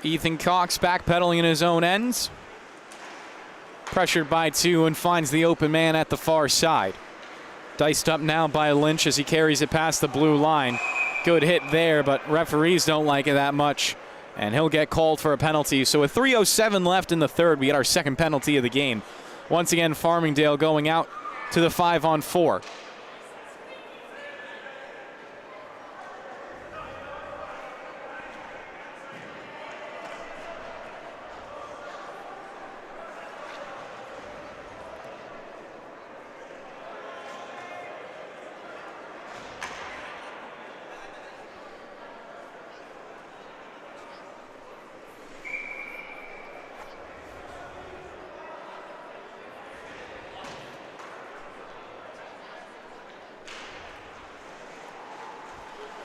Ethan Cox backpedaling in his own ends. Pressured by 2 and finds the open man at the far side. Diced up now by Lynch as he carries it past the blue line. Good hit there, but referees don't like it that much, and he'll get called for a penalty. So with 3:07 left in the third, we get our second penalty of the game. Once again, Farmingdale going out to the 5-on-4.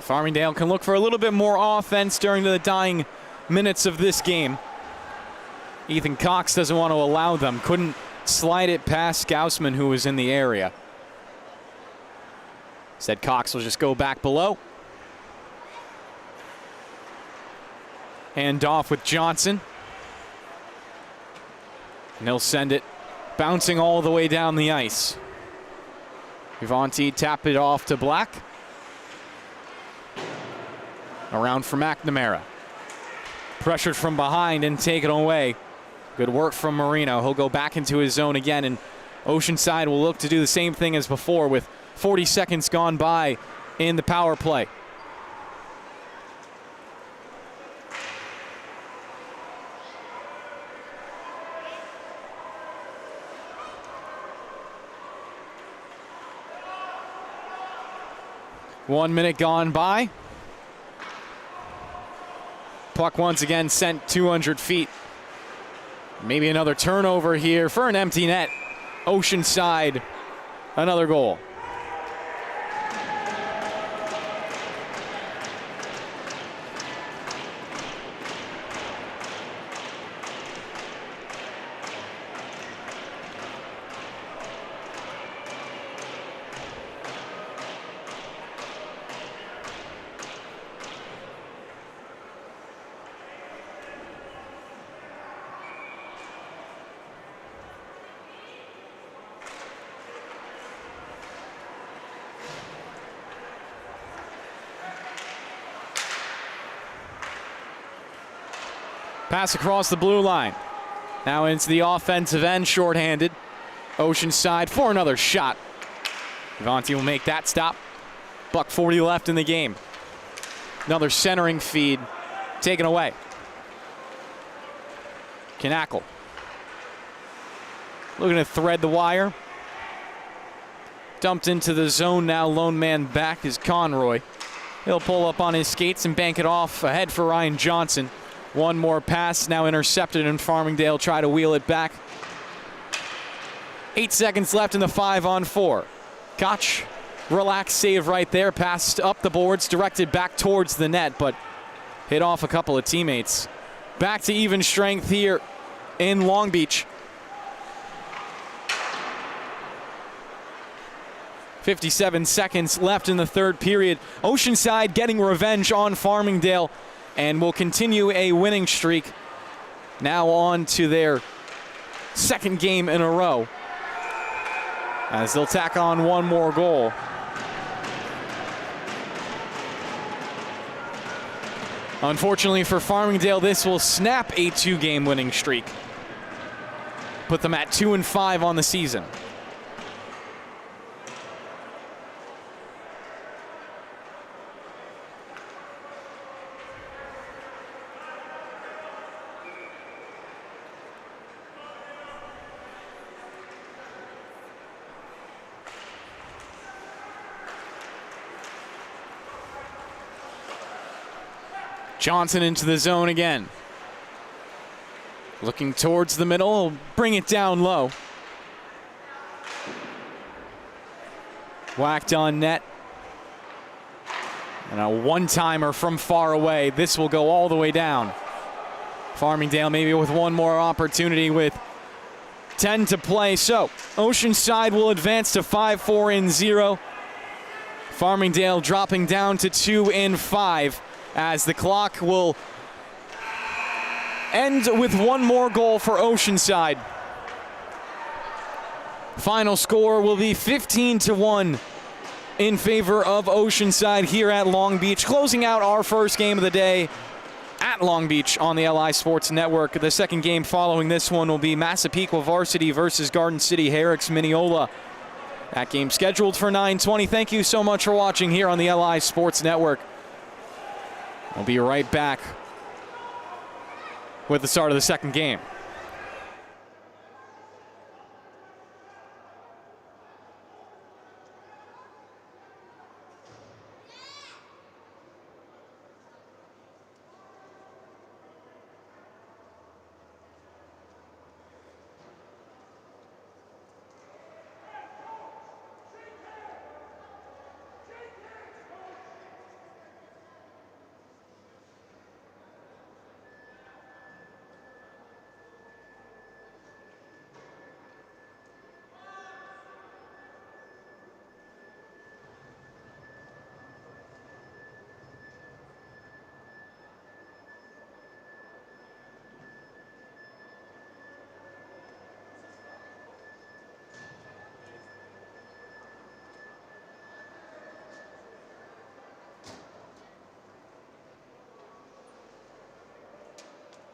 Farmingdale can look for a little bit more offense during the dying minutes of this game. Ethan Cox doesn't want to allow them. Couldn't slide it past Gaussman, who was in the area. Said Cox will just go back below. Hand off with Johnson. And he'll send it bouncing all the way down the ice. Vivanti tap it off to Black. Around for McNamara. Pressured from behind and taken away. Good work from Marino. He'll go back into his zone again, and Oceanside will look to do the same thing as before with 40 seconds gone by in the power play. One minute gone by. Puck once again sent 200 feet. Maybe another turnover here for an empty net. Oceanside, another goal. Pass across the blue line. Now into the offensive end, shorthanded. Oceanside for another shot. Vivanti will make that stop. $1:40 left in the game. Another centering feed taken away. Knackle. Looking to thread the wire. Dumped into the zone now. Lone man back is Conroy. He'll pull up on his skates and bank it off ahead for Ryan Johnson. One more pass now intercepted, and Farmingdale try to wheel it back. 8 seconds left in the 5-on-4. Koch, relaxed save right there. Passed up the boards, directed back towards the net, but hit off a couple of teammates. Back to even strength here in Long Beach. 57 seconds left in the third period. Oceanside getting revenge on Farmingdale and will continue a winning streak. Now on to their second game in a row, as they'll tack on one more goal. Unfortunately for Farmingdale, this will snap a 2-game winning streak. Put them at 2-5 on the season. Johnson into the zone again. Looking towards the middle, he'll bring it down low. Whacked on net. And a one-timer from far away. This will go all the way down. Farmingdale maybe with one more opportunity with 10 to play. So Oceanside will advance to 5-4-0. Farmingdale dropping down to 2-5. As the clock will end with one more goal for Oceanside. Final score will be 15-1 in favor of Oceanside here at Long Beach, closing out our first game of the day at Long Beach on the LI Sports Network. The second game following this one will be Massapequa Varsity versus Garden City Herrick's Mineola. That game scheduled for 9:20. Thank you so much for watching here on the LI Sports Network. We'll be right back with the start of the second game.